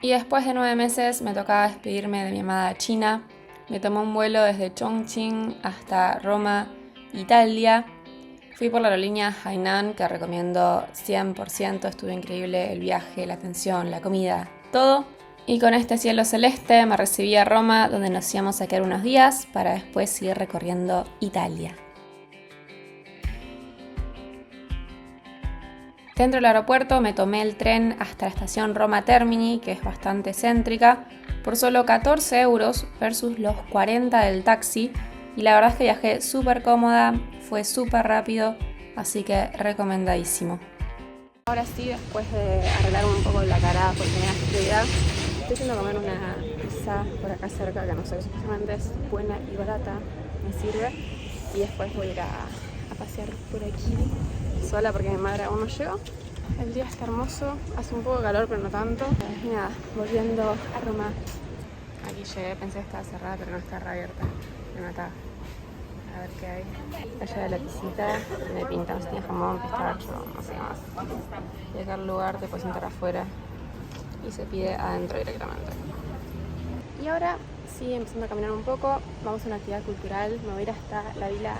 Y después de 9 meses me tocaba despedirme de mi amada China. Me tomé un vuelo desde Chongqing hasta Roma, Italia. Fui por la aerolínea Hainan, que recomiendo 100%. Estuvo increíble el viaje, la atención, la comida, todo. Y con este cielo celeste me recibí a Roma, donde nos íbamos a quedar unos días para después seguir recorriendo Italia. Dentro del aeropuerto me tomé el tren hasta la estación Roma Termini, que es bastante céntrica, por solo 14 euros versus los 40 del taxi. Y la verdad es que viajé súper cómoda, fue súper rápido, así que recomendadísimo. Ahora sí, después de arreglar un poco la cara porque tenía actividad, estoy yendo a comer una pizza por acá cerca, que no sé, supuestamente es buena y barata, me sirve. Y después voy a ir a pasear por aquí sola porque mi madre aún no llegó. El día está hermoso, hace un poco de calor pero no tanto. Y nada, volviendo a Roma. Aquí llegué, pensé que estaba cerrada pero no está reabierta. Me mataba. A ver qué hay. Allá de la piscita me pintan, tiene jamón, pistacho, no sé qué más. Y acá el lugar te puedes sentar afuera y se pide adentro directamente. Y ahora sí, empezando a caminar un poco, vamos a una actividad cultural. Me voy a ir hasta la Villa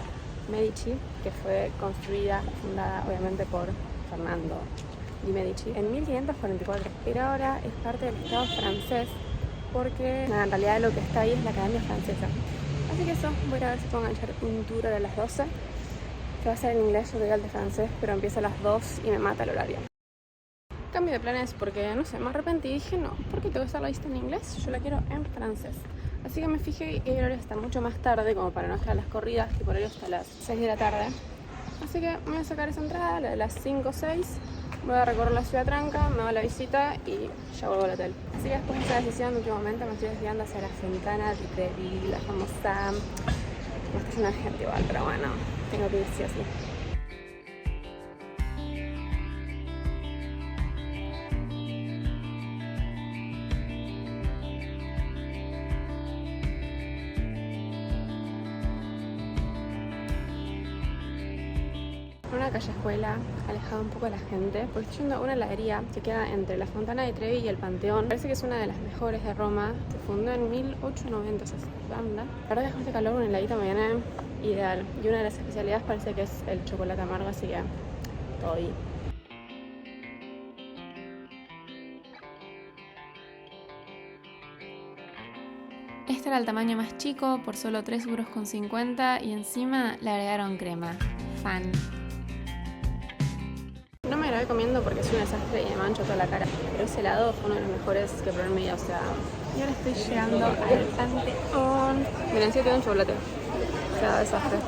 Medici, que fue construida, fundada obviamente por Fernando di Medici en 1544, pero ahora es parte del Estado francés porque en realidad lo que está ahí es la Academia Francesa. Así que eso, voy a ir a ver si puedo enganchar un tour a las 12, que va a ser en inglés, yo doy al de francés, pero empieza a las 2 y me mata el horario. Cambio de planes porque, no sé, me arrepentí y dije, no, ¿por qué tengo que hacer la lista en inglés? Yo la quiero en francés. Así que me fijé y el horario está mucho más tarde, como para no estar a las corridas, que por horario hasta las 6 de la tarde. Así que me voy a sacar esa entrada, la de las 5 o 6. Voy a recorrer la ciudad tranca, me hago la visita y ya vuelvo al hotel. Así que después de esa decisión, de último momento, me estoy desviando hacia la Fontana di Trevi, la famosa. No está llena de gente igual, pero bueno, tengo que ir sí o sí. Una calle escuela, alejada un poco de la gente, porque estoy yendo a una heladería que queda entre la Fontana di Trevi y el Panteón. Parece que es una de las mejores de Roma, se fundó en 1890, esa banda. La verdad que con este calor un heladito me viene ideal. Y una de las especialidades parece que es el chocolate amargo, así que todo bien. Este era el tamaño más chico, por solo 3,50 € y encima le agregaron crema. Fan. No me grabé comiendo porque es un desastre y me mancho toda la cara, pero ese helado fue uno de los mejores que probé en mi vida, o sea. Y ahora estoy llegando al Panteón. Miren, sí tengo un chocolate. O sea, desastre.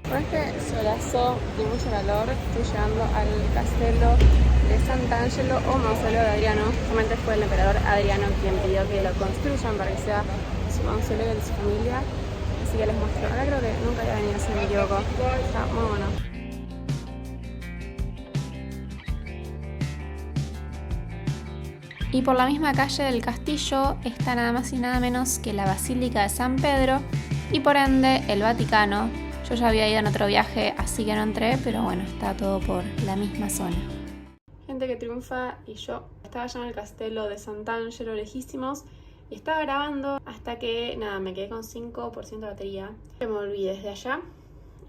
Con este solazo y mucho calor estoy llegando al castelo de Sant'Angelo o mausoleo de Adriano. Realmente fue el emperador Adriano quien pidió que lo construyan para que sea su mausoleo de su familia. Así que les muestro. Ahora creo que nunca había venido, si no me equivoco. Está muy bueno. Y por la misma calle del castillo está nada más y nada menos que la Basílica de San Pedro y por ende el Vaticano. Yo ya había ido en otro viaje, así que no entré, pero bueno, está todo por la misma zona. Gente que triunfa y yo estaba ya en el castelo de Sant'Angelo, lejísimos, y estaba grabando hasta que, nada, me quedé con 5% de batería. Me volví desde allá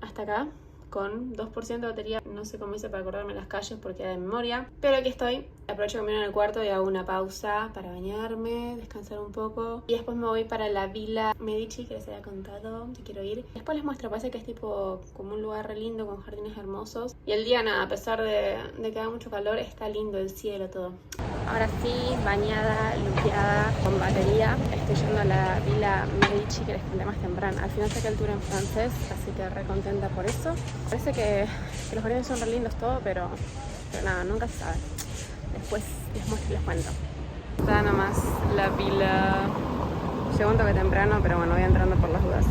hasta acá con 2% de batería. No sé cómo hice para acordarme las calles porque era de memoria, pero aquí estoy. Aprovecho que me voy en el cuarto y hago una pausa para bañarme, descansar un poco y después me voy para la Villa Medici, que les había contado que quiero ir. Después les muestro, parece que es tipo como un lugar re lindo con jardines hermosos. Y el día, nada, a pesar de que haga mucho calor, está lindo el cielo, todo. Ahora sí, bañada, limpiada, con batería, estoy yendo a la Villa Medici que les conté más temprano. Al final saqué el tour en francés, así que re contenta por eso. Parece que los jardines son re lindos todo, pero nada, nunca se sabe. Después les muestro y les cuento. Está nomás la Villa. Llegó un toque temprano, pero bueno, voy entrando por las dudas.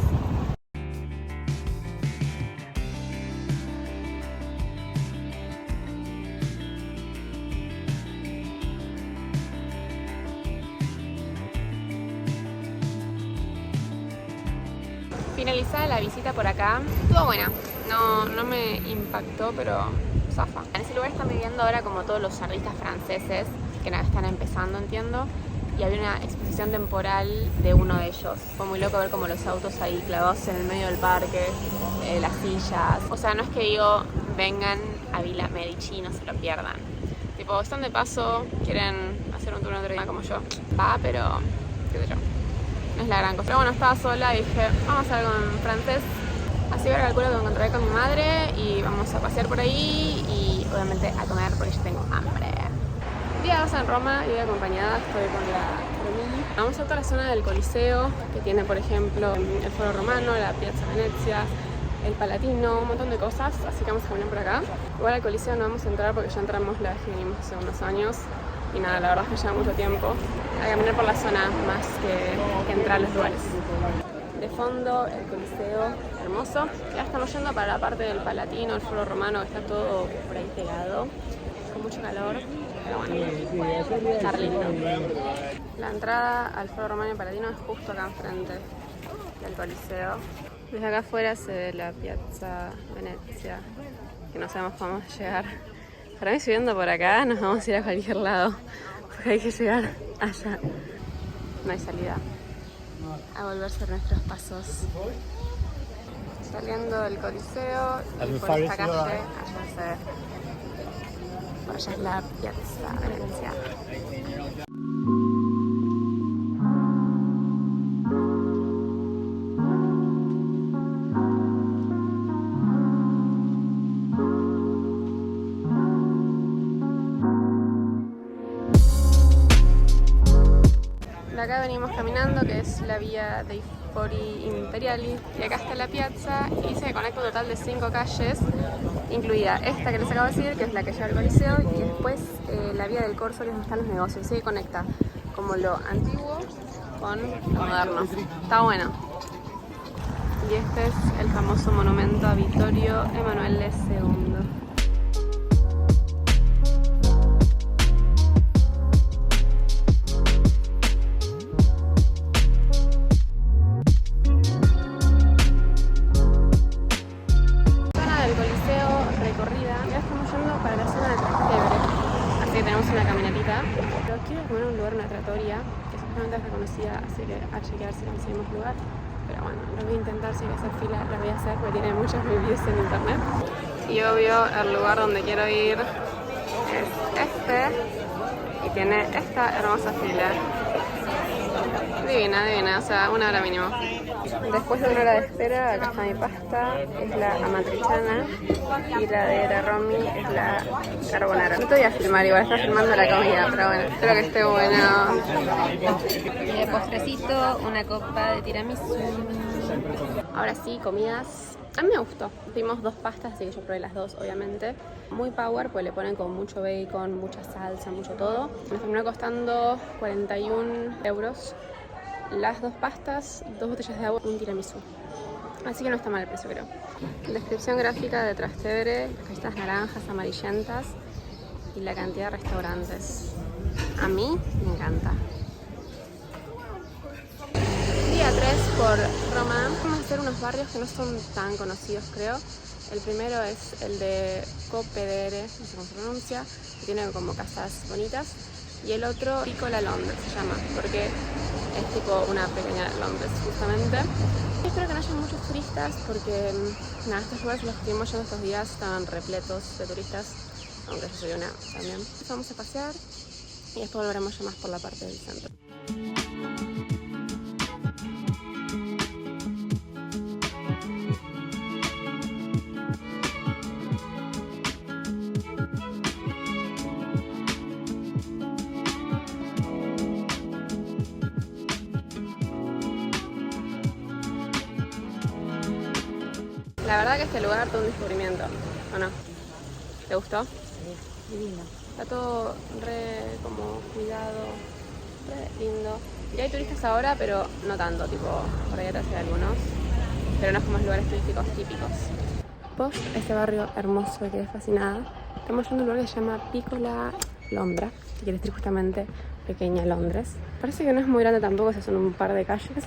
Finalizada la visita por acá, estuvo buena. No me impactó, pero zafa. En ese lugar están viviendo ahora como todos los artistas franceses que están empezando, entiendo. Y había una exposición temporal de uno de ellos. Fue muy loco ver como los autos ahí clavados en el medio del parque, las sillas. O sea, no es que digo, vengan a Villa Medici, no se lo pierdan. Tipo, están de paso, quieren hacer un turno otro día como yo. Va, pero qué sé yo, no es la gran cosa. Pero bueno, estaba sola y dije, vamos a hacer algo en francés. Así que ahora calculo que me encontraré con mi madre y vamos a pasear por ahí y obviamente a comer porque yo tengo hambre. Día 2 en Roma y voy acompañada, estoy con la Romini. Vamos a toda la zona del Coliseo, que tiene por ejemplo el Foro Romano, la Piazza Venezia, el Palatino, un montón de cosas, así que vamos a caminar por acá. Igual al Coliseo no vamos a entrar porque ya entramos la vez que vinimos hace unos años y nada, la verdad es que lleva mucho tiempo a caminar por la zona más que entrar a los lugares. De fondo el Coliseo, hermoso. Ya estamos yendo para la parte del Palatino, el Foro Romano, que está todo por ahí pegado, con mucho calor. Pero bueno, está lindo. La entrada al Foro Romano y Palatino es justo acá enfrente del Coliseo. Desde acá afuera se ve la Piazza Venezia, que no sabemos cómo vamos a llegar. Para mí, subiendo por acá, nos vamos a ir a cualquier lado, porque hay que llegar allá. No hay salida. A volverse nuestros pasos. Saliendo del Coliseo y por esta calle, allá se ve. Por allá es la Piazza Venezia. De acá venimos caminando, que es la vía dei Fori Imperiali, y acá está la piazza y se conecta un total de 5 calles, incluida esta que les acabo de decir, que es la que lleva al Coliseo, y después la vía del Corso, que es donde están los negocios, así que conecta como lo antiguo con lo moderno. Está bueno. Y este es el famoso monumento a Vittorio Emanuele II. Pero quiero comer en un lugar, una trattoria, que supuestamente es reconocida, así que a chequear si conseguimos lugar. Pero bueno, lo voy a intentar, si hay que hacer fila, lo voy a hacer porque tiene muchos reviews en internet. Y obvio, el lugar donde quiero ir es este, y tiene esta hermosa fila. Divina, divina, o sea, 1 hora mínimo. Después de 1 hora de espera, acá está mi pasta, es la amatriciana, y la de la Romy es la carbonara. No te voy a filmar, igual está filmando la comida, pero bueno, espero que esté bueno. Y de postrecito, una copa de tiramisú. Ahora sí, comidas. A mí me gustó. Pedimos 2 pastas, así que yo probé las 2, obviamente. Muy power, pues le ponen con mucho bacon, mucha salsa, mucho todo. Nos terminó costando 41 euros. Las 2 pastas, 2 botellas de agua y un tiramisú. Así que no está mal el precio, creo. Descripción gráfica de Trastevere, estas naranjas amarillentas y la cantidad de restaurantes. A mí me encanta. Día 3 por Roma. Vamos a hacer unos barrios que no son tan conocidos, creo. El primero es el de Copedere, no sé cómo se pronuncia, que tiene como casas bonitas. Y el otro, Piccola Londres se llama, porque es tipo una pequeña Londres, justamente. Y espero que no haya muchos turistas, porque nada, estos lugares en los que estuvimos yendo estos días estaban repletos de turistas, aunque yo soy una también. Vamos a pasear y después volveremos ya más por la parte del centro. La verdad que este lugar todo un descubrimiento, ¿o no? ¿Te gustó? Sí, divino. Está todo re como cuidado, re lindo. Y hay turistas ahora, pero no tanto, tipo, por ahí atrás hay algunos. Pero no es como los lugares turísticos típicos. Post este barrio hermoso que quedé fascinada, estamos yendo a un lugar que se llama Piccola Londra, que quiere decir justamente pequeña Londres. Parece que no es muy grande tampoco, o sea, son un par de calles.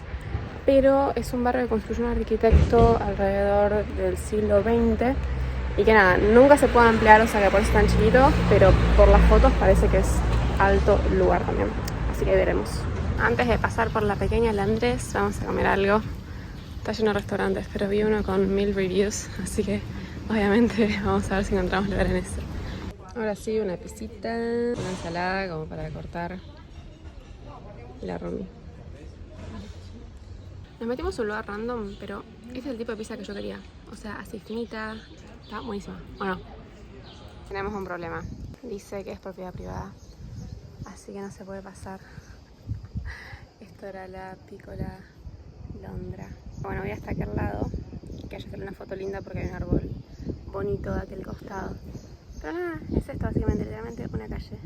pero es un barrio que construyó un arquitecto alrededor del siglo XX y que nada, nunca se puede ampliar, o sea que por eso es tan chiquito, pero por las fotos parece que es alto lugar también, así que veremos. Antes de pasar por la pequeña El Andrés, vamos a comer algo. Está lleno de restaurantes, pero vi uno con 1000 reviews, así que obviamente vamos a ver si encontramos lugar en ese. Ahora sí, una pisita, una ensalada como para cortar la romi. Nos metimos en un lugar random, pero este es el tipo de pizza que yo quería. O sea, así finita, está buenísima. Bueno, tenemos un problema. Dice que es propiedad privada, así que no se puede pasar. Esto era la Piccola Londra. Bueno, voy hasta aquel lado, que haya salido una foto linda porque hay un árbol bonito de aquel costado. Pero nada, es esto básicamente, literalmente una calle.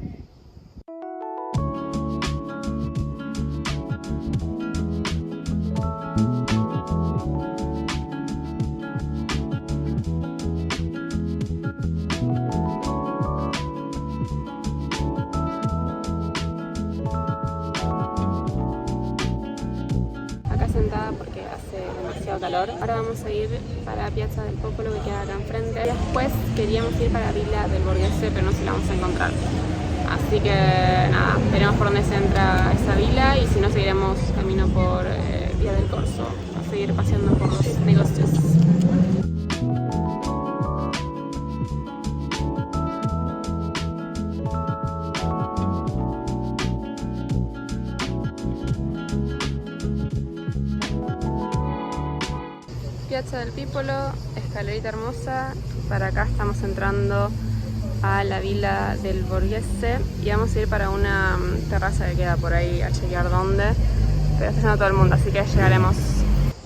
Acá sentada porque hace demasiado calor. Ahora vamos a ir para Piazza del Popolo, que queda acá enfrente. Después queríamos ir para Villa del Borghese, pero no sé si la vamos a encontrar. Así que nada, veremos por dónde se entra esa vila y si no seguiremos camino por Vía del Corso, a seguir paseando por los negocios. Piazza del Popolo, escalerita hermosa. Para acá estamos entrando a la Villa del Borghese y vamos a ir para una terraza que queda por ahí a chequear dónde, pero está yendo todo el mundo, así que llegaremos.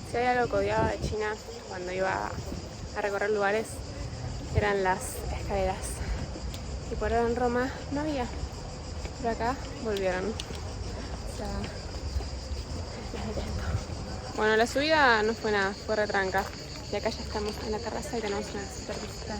Si hay algo que odiaba de China cuando iba a recorrer lugares, eran las escaleras, y por ahora en Roma no había, pero acá volvieron. O sea, las detesto. Bueno, la subida no fue nada, fue retranca, y acá ya estamos en la terraza y tenemos una super vista.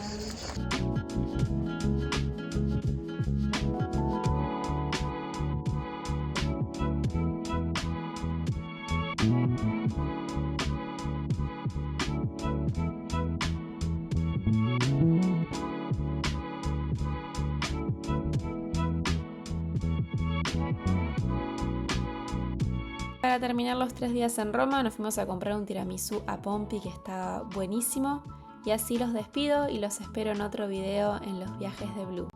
Para terminar los 3 días en Roma nos fuimos a comprar un tiramisú a Pompi que está buenísimo, y así los despido y los espero en otro video en los viajes de Blue.